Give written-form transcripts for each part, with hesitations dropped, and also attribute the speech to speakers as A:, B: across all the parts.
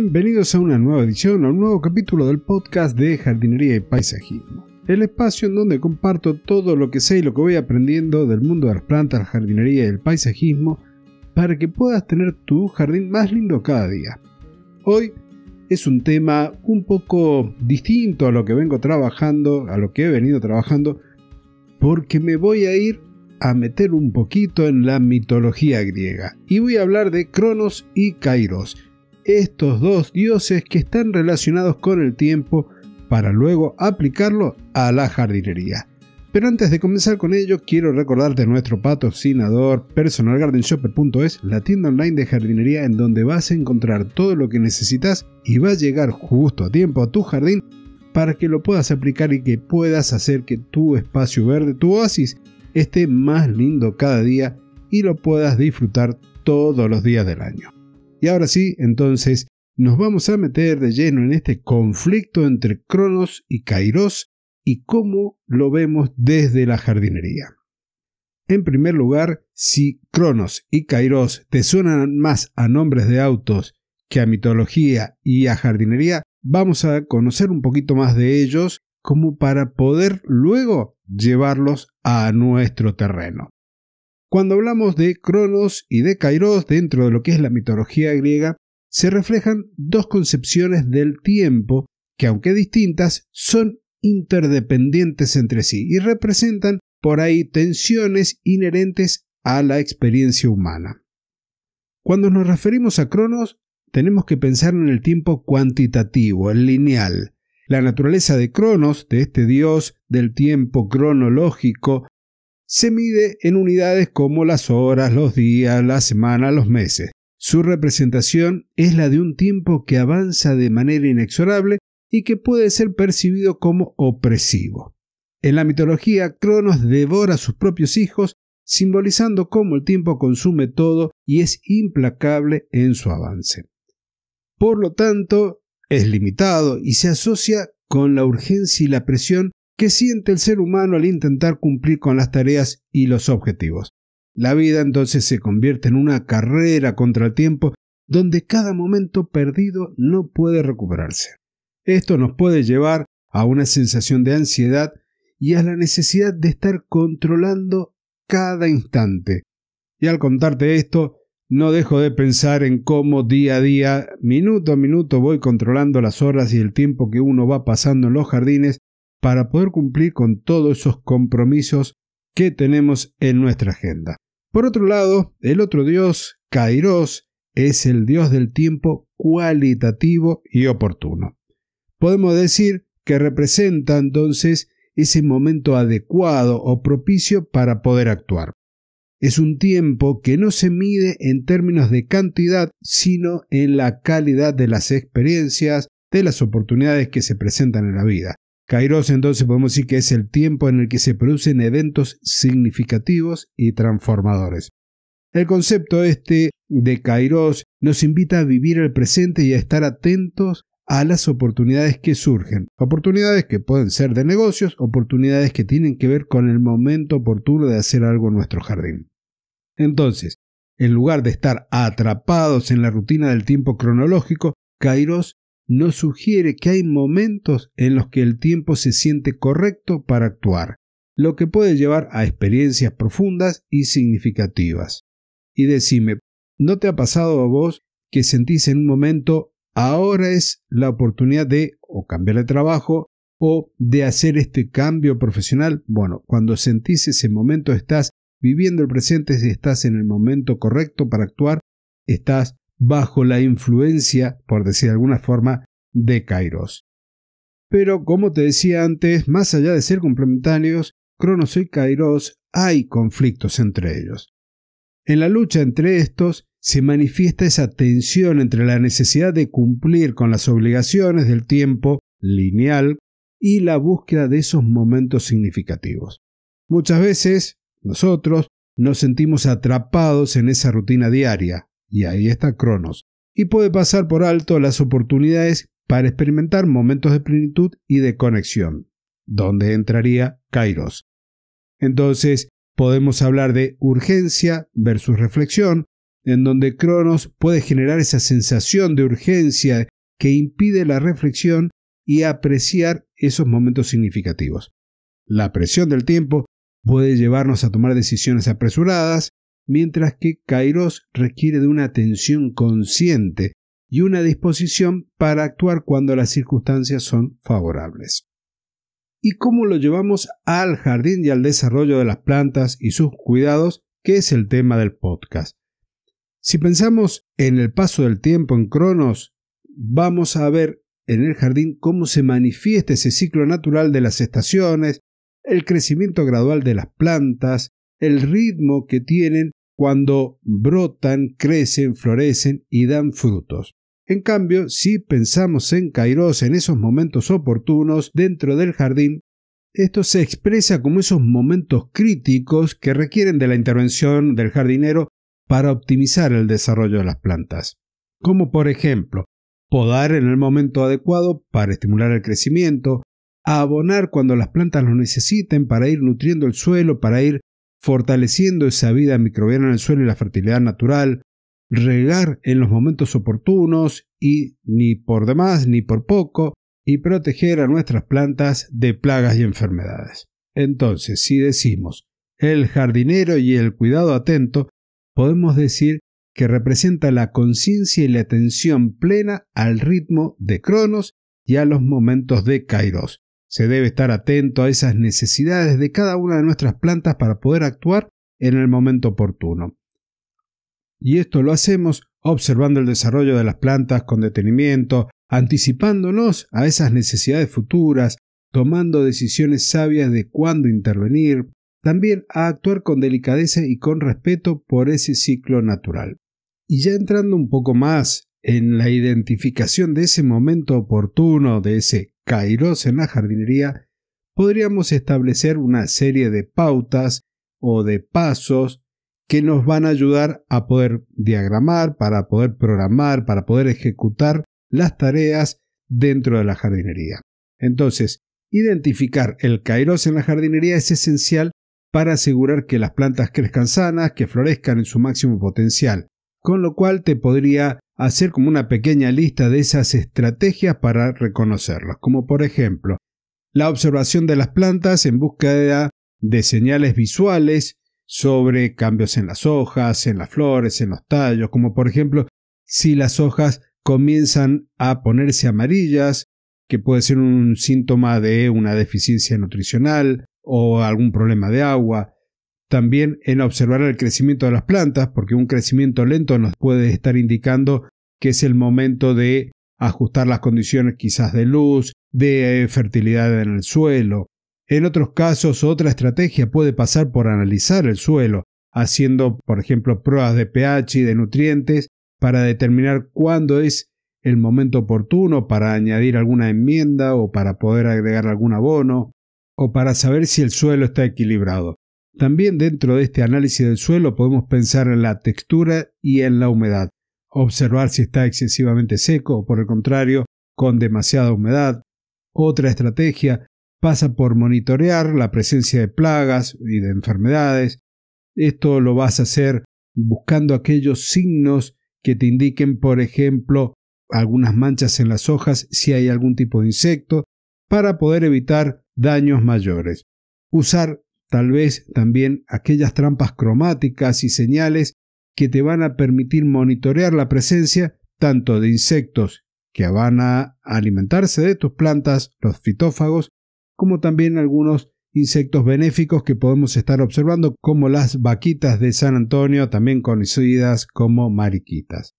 A: Bienvenidos a una nueva edición, a un nuevo capítulo del podcast de jardinería y paisajismo. El espacio en donde comparto todo lo que sé y lo que voy aprendiendo del mundo de las plantas, la jardinería y el paisajismo para que puedas tener tu jardín más lindo cada día. Hoy es un tema un poco distinto a lo que vengo trabajando, a lo que he venido trabajando, porque me voy a ir a meter un poquito en la mitología griega y voy a hablar de Cronos y Kairos, estos dos dioses que están relacionados con el tiempo para luego aplicarlo a la jardinería. Pero antes de comenzar con ello, quiero recordarte nuestro patrocinador personalgardenshopper.es, la tienda online de jardinería en donde vas a encontrar todo lo que necesitas y va a llegar justo a tiempo a tu jardín para que lo puedas aplicar y que puedas hacer que tu espacio verde, tu oasis, esté más lindo cada día y lo puedas disfrutar todos los días del año. Y ahora sí, entonces, nos vamos a meter de lleno en este conflicto entre Cronos y Kairos y cómo lo vemos desde la jardinería. En primer lugar, si Cronos y Kairos te suenan más a nombres de autos que a mitología y a jardinería, vamos a conocer un poquito más de ellos como para poder luego llevarlos a nuestro terreno. Cuando hablamos de Cronos y de Kairos dentro de lo que es la mitología griega, se reflejan dos concepciones del tiempo que, aunque distintas, son interdependientes entre sí y representan por ahí tensiones inherentes a la experiencia humana. Cuando nos referimos a Cronos, tenemos que pensar en el tiempo cuantitativo, el lineal. La naturaleza de Cronos, de este dios del tiempo cronológico, se mide en unidades como las horas, los días, la semana, los meses. Su representación es la de un tiempo que avanza de manera inexorable y que puede ser percibido como opresivo. En la mitología, Cronos devora a sus propios hijos, simbolizando cómo el tiempo consume todo y es implacable en su avance. Por lo tanto, es limitado y se asocia con la urgencia y la presión que siente el ser humano al intentar cumplir con las tareas y los objetivos. La vida entonces se convierte en una carrera contra el tiempo donde cada momento perdido no puede recuperarse. Esto nos puede llevar a una sensación de ansiedad y a la necesidad de estar controlando cada instante. Y al contarte esto, no dejo de pensar en cómo día a día, minuto a minuto, voy controlando las horas y el tiempo que uno va pasando en los jardines para poder cumplir con todos esos compromisos que tenemos en nuestra agenda. Por otro lado, el otro dios, Kairos, es el dios del tiempo cualitativo y oportuno. Podemos decir que representa entonces ese momento adecuado o propicio para poder actuar. Es un tiempo que no se mide en términos de cantidad, sino en la calidad de las experiencias, de las oportunidades que se presentan en la vida. Kairos entonces podemos decir que es el tiempo en el que se producen eventos significativos y transformadores. El concepto de Kairos nos invita a vivir el presente y a estar atentos a las oportunidades que surgen. Oportunidades que pueden ser de negocios, oportunidades que tienen que ver con el momento oportuno de hacer algo en nuestro jardín. Entonces, en lugar de estar atrapados en la rutina del tiempo cronológico, Kairos nos sugiere que hay momentos en los que el tiempo se siente correcto para actuar, lo que puede llevar a experiencias profundas y significativas. Y decime, ¿no te ha pasado a vos que sentís en un momento ahora es la oportunidad de o cambiar de trabajo o de hacer este cambio profesional? Bueno, cuando sentís ese momento estás viviendo el presente, estás en el momento correcto para actuar, estás bajo la influencia, por decir de alguna forma, de Kairos. Pero como te decía antes, más allá de ser complementarios, Cronos y Kairos hay conflictos entre ellos. En la lucha entre estos se manifiesta esa tensión entre la necesidad de cumplir con las obligaciones del tiempo lineal y la búsqueda de esos momentos significativos. Muchas veces nosotros nos sentimos atrapados en esa rutina diaria. Y ahí está Cronos. Y puede pasar por alto las oportunidades para experimentar momentos de plenitud y de conexión, donde entraría Kairos. Entonces, podemos hablar de urgencia versus reflexión, en donde Cronos puede generar esa sensación de urgencia que impide la reflexión y apreciar esos momentos significativos. La presión del tiempo puede llevarnos a tomar decisiones apresuradas, mientras que Kairos requiere de una atención consciente y una disposición para actuar cuando las circunstancias son favorables. ¿Y cómo lo llevamos al jardín y al desarrollo de las plantas y sus cuidados, que es el tema del podcast? Si pensamos en el paso del tiempo en Cronos, vamos a ver en el jardín cómo se manifiesta ese ciclo natural de las estaciones, el crecimiento gradual de las plantas, el ritmo que tienen cuando brotan, crecen, florecen y dan frutos. En cambio, si pensamos en Kairos en esos momentos oportunos dentro del jardín, esto se expresa como esos momentos críticos que requieren de la intervención del jardinero para optimizar el desarrollo de las plantas. Como por ejemplo, podar en el momento adecuado para estimular el crecimiento, abonar cuando las plantas lo necesiten para ir nutriendo el suelo, para ir fortaleciendo esa vida microbiana en el suelo y la fertilidad natural, regar en los momentos oportunos y ni por demás ni por poco, y proteger a nuestras plantas de plagas y enfermedades. Entonces, si decimos el jardinero y el cuidado atento, podemos decir que representa la conciencia y la atención plena al ritmo de Cronos y a los momentos de Kairos. Se debe estar atento a esas necesidades de cada una de nuestras plantas para poder actuar en el momento oportuno. Y esto lo hacemos observando el desarrollo de las plantas con detenimiento, anticipándonos a esas necesidades futuras, tomando decisiones sabias de cuándo intervenir, también a actuar con delicadeza y con respeto por ese ciclo natural. Y ya entrando un poco más en la identificación de ese momento oportuno, de ese Kairos en la jardinería, podríamos establecer una serie de pautas o de pasos que nos van a ayudar a poder diagramar, para poder programar, para poder ejecutar las tareas dentro de la jardinería. Entonces, identificar el Kairos en la jardinería es esencial para asegurar que las plantas crezcan sanas, que florezcan en su máximo potencial, con lo cual te podría hacer como una pequeña lista de esas estrategias para reconocerlos, como por ejemplo, la observación de las plantas en búsqueda de señales visuales sobre cambios en las hojas, en las flores, en los tallos, como por ejemplo, si las hojas comienzan a ponerse amarillas, que puede ser un síntoma de una deficiencia nutricional o algún problema de agua. También en observar el crecimiento de las plantas, porque un crecimiento lento nos puede estar indicando que es el momento de ajustar las condiciones quizás de luz, de fertilidad en el suelo. En otros casos, otra estrategia puede pasar por analizar el suelo, haciendo, por ejemplo, pruebas de pH y de nutrientes para determinar cuándo es el momento oportuno para añadir alguna enmienda o para poder agregar algún abono, o para saber si el suelo está equilibrado. También dentro de este análisis del suelo podemos pensar en la textura y en la humedad, observar si está excesivamente seco o por el contrario, con demasiada humedad. Otra estrategia pasa por monitorear la presencia de plagas y de enfermedades. Esto lo vas a hacer buscando aquellos signos que te indiquen, por ejemplo, algunas manchas en las hojas si hay algún tipo de insecto, para poder evitar daños mayores. Usar tal vez también aquellas trampas cromáticas y señales que te van a permitir monitorear la presencia tanto de insectos que van a alimentarse de tus plantas, los fitófagos, como también algunos insectos benéficos que podemos estar observando, como las vaquitas de San Antonio, también conocidas como mariquitas.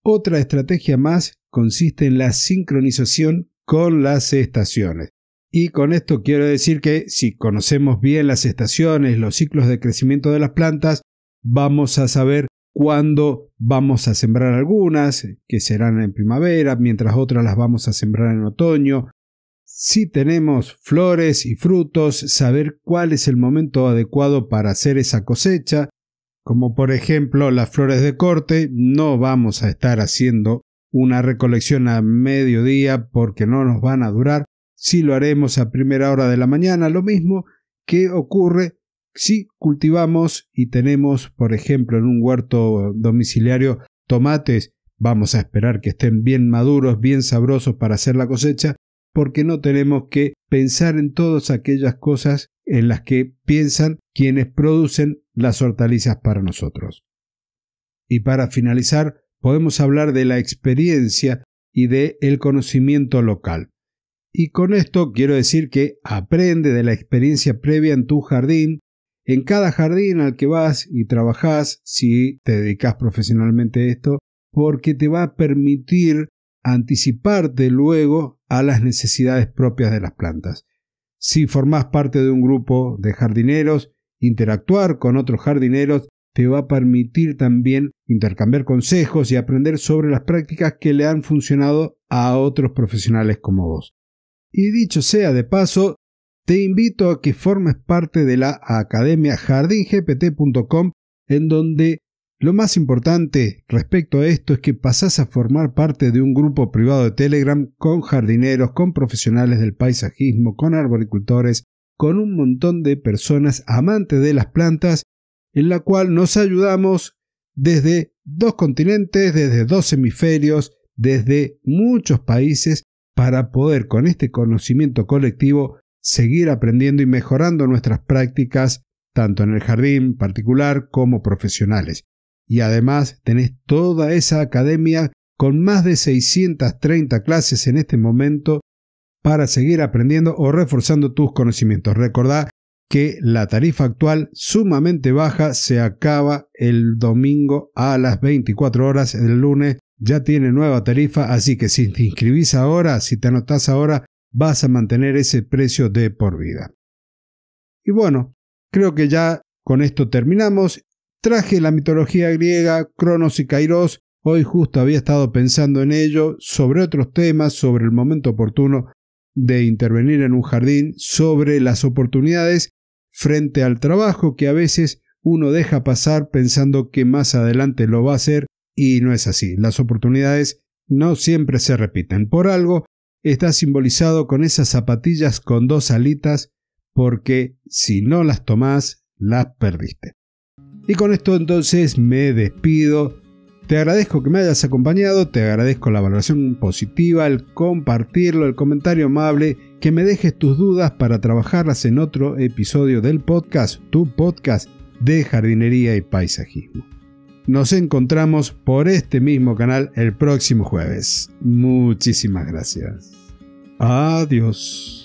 A: Otra estrategia más consiste en la sincronización con las estaciones. Y con esto quiero decir que si conocemos bien las estaciones, los ciclos de crecimiento de las plantas, vamos a saber cuándo vamos a sembrar algunas, que serán en primavera, mientras otras las vamos a sembrar en otoño. Si tenemos flores y frutos, saber cuál es el momento adecuado para hacer esa cosecha, como por ejemplo las flores de corte, no vamos a estar haciendo una recolección a mediodía porque no nos van a durar. Si lo haremos a primera hora de la mañana, lo mismo que ocurre si cultivamos y tenemos, por ejemplo, en un huerto domiciliario tomates, vamos a esperar que estén bien maduros, bien sabrosos para hacer la cosecha, porque no tenemos que pensar en todas aquellas cosas en las que piensan quienes producen las hortalizas para nosotros. Y para finalizar, podemos hablar de la experiencia y del conocimiento local. Y con esto quiero decir que aprende de la experiencia previa en tu jardín, en cada jardín al que vas y trabajás, si te dedicas profesionalmente a esto, porque te va a permitir anticiparte luego a las necesidades propias de las plantas. Si formás parte de un grupo de jardineros, interactuar con otros jardineros te va a permitir también intercambiar consejos y aprender sobre las prácticas que le han funcionado a otros profesionales como vos. Y dicho sea de paso, te invito a que formes parte de la academia jardingpt.com, en donde lo más importante respecto a esto es que pasás a formar parte de un grupo privado de Telegram con jardineros, con profesionales del paisajismo, con arboricultores, con un montón de personas amantes de las plantas, en la cual nos ayudamos desde 2 continentes, desde 2 hemisferios, desde muchos países, para poder con este conocimiento colectivo seguir aprendiendo y mejorando nuestras prácticas, tanto en el jardín particular como profesionales. Y además tenés toda esa academia con más de 630 clases en este momento para seguir aprendiendo o reforzando tus conocimientos. Recordá que la tarifa actual, sumamente baja, se acaba el domingo a las 24 horas. El lunes ya tiene nueva tarifa, así que si te inscribís ahora, si te anotás ahora, vas a mantener ese precio de por vida. Y bueno, creo que ya con esto terminamos. Traje la mitología griega, Cronos y Kairos. Hoy justo había estado pensando en ello, sobre otros temas, sobre el momento oportuno de intervenir en un jardín, sobre las oportunidades frente al trabajo que a veces uno deja pasar pensando que más adelante lo va a hacer, y no es así. Las oportunidades no siempre se repiten. Por algo está simbolizado con esas zapatillas con 2 alitas, porque si no las tomás, las perdiste. Y con esto entonces me despido. Te agradezco que me hayas acompañado, te agradezco la valoración positiva, el compartirlo, el comentario amable, que me dejes tus dudas para trabajarlas en otro episodio del podcast, tu podcast de jardinería y paisajismo. Nos encontramos por este mismo canal el próximo jueves. Muchísimas gracias. Adiós.